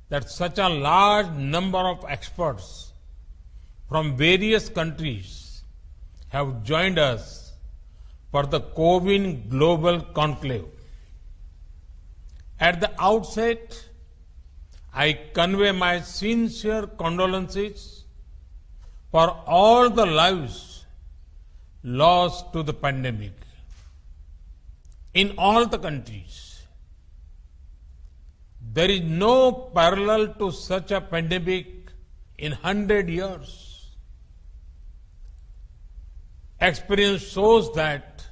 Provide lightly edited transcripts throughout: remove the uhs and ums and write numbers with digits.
that such a large number of experts from various countries have joined us for the CoWIN Global Conclave. At the outset, I convey my sincere condolences for all the lives lost to the pandemic in all the countries. There is no parallel to such a pandemic in 100 years. Experience shows that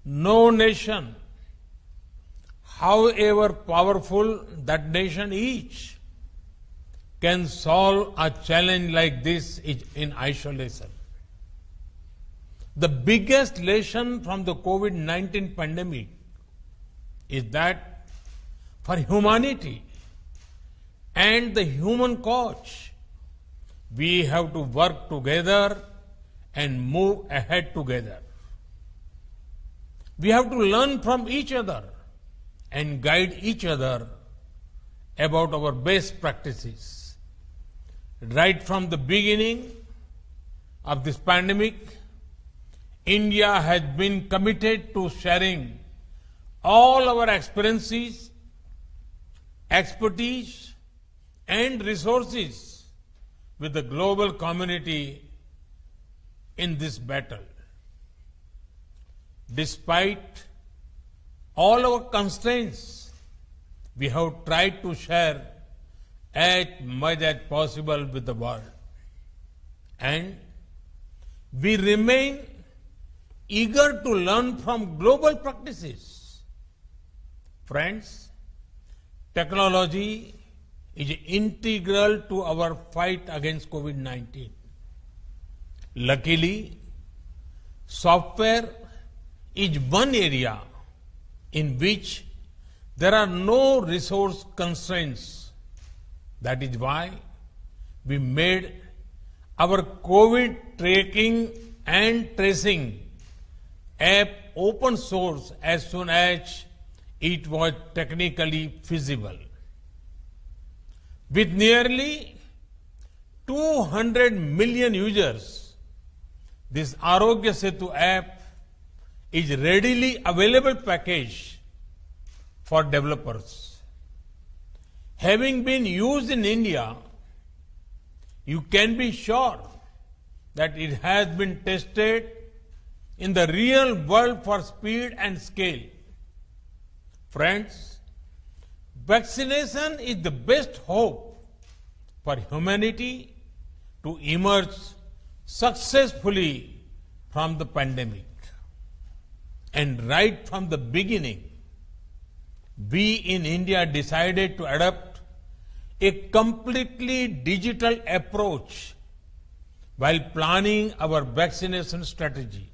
no nation, however powerful that nation is, can solve a challenge like this in isolation. The biggest lesson from the COVID-19 pandemic is that for humanity and the human cause, we have to work together and move ahead together. We have to learn from each other and guide each other about our best practices. Right from the beginning of this pandemic, India has been committed to sharing all our experiences, expertise, and resources with the global community in this battle. Despite all our constraints, we have tried to share as much as possible with the world. And we remain eager to learn from global practices. Friends, technology is integral to our fight against COVID-19. Luckily, software is one area in which there are no resource constraints. That is why we made our COVID tracking and tracing app open source as soon as it was technically feasible. With nearly 200 million users, this Arogya Setu app is readily available package for developers. Having been used in India, you can be sure that it has been tested in the real world for speed and scale. Friends, vaccination is the best hope for humanity to emerge successfully from the pandemic. And right from the beginning, we in India decided to adopt a completely digital approach while planning our vaccination strategy.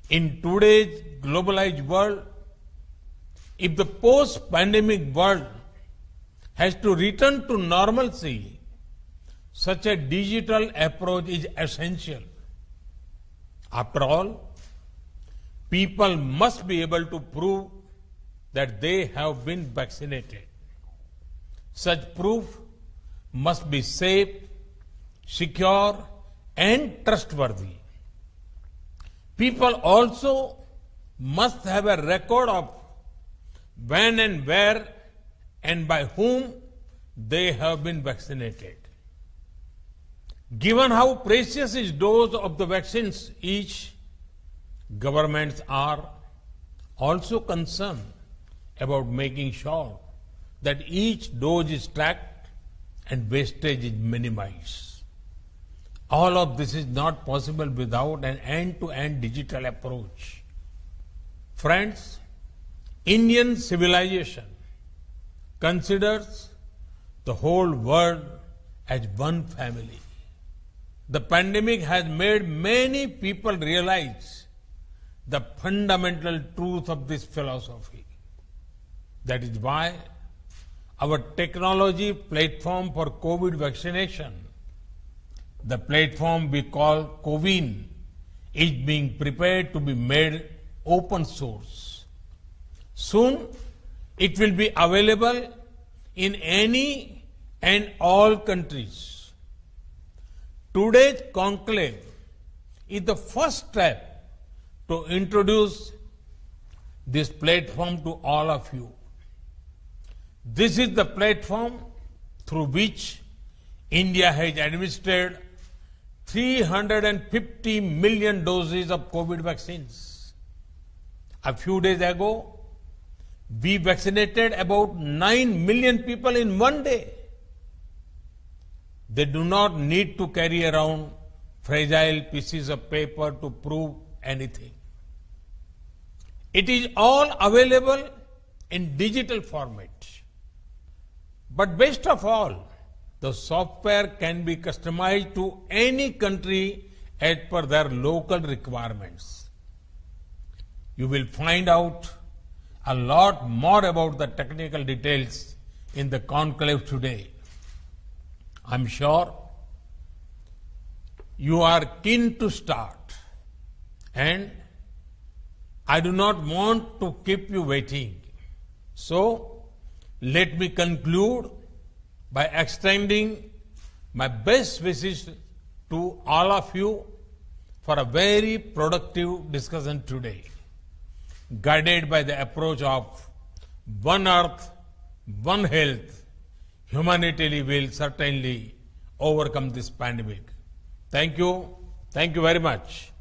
In today's globalized world, if the post-pandemic world has to return to normalcy, such a digital approach is essential. After all, people must be able to prove that they have been vaccinated. Such proof must be safe, secure, and trustworthy. People also must have a record of when and where and by whom they have been vaccinated. Given how precious each dose of the vaccines is, governments are also concerned about making sure that each dose is tracked and wastage is minimized. All of this is not possible without an end-to-end digital approach. Friends, Indian civilization considers the whole world as one family. The pandemic has made many people realize the fundamental truth of this philosophy. That is why our technology platform for COVID vaccination, the platform we call CoWIN, is being prepared to be made open source. Soon, It will be available in any and all countries. Today's conclave is the first step to introduce this platform to all of you. This is the platform through which India has administered 350 million doses of COVID vaccines. A few days ago, we vaccinated about 9 million people in one day. They do not need to carry around fragile pieces of paper to prove anything. It is all available in digital format. But best of all, the software can be customized to any country as per their local requirements. You will find out a lot more about the technical details in the conclave today. I'm sure you are keen to start, and I do not want to keep you waiting. So, let me conclude by extending my best wishes to all of you for a very productive discussion today, guided by the approach of One Earth, One Health. Humanity will certainly overcome this pandemic. Thank you. Thank you very much.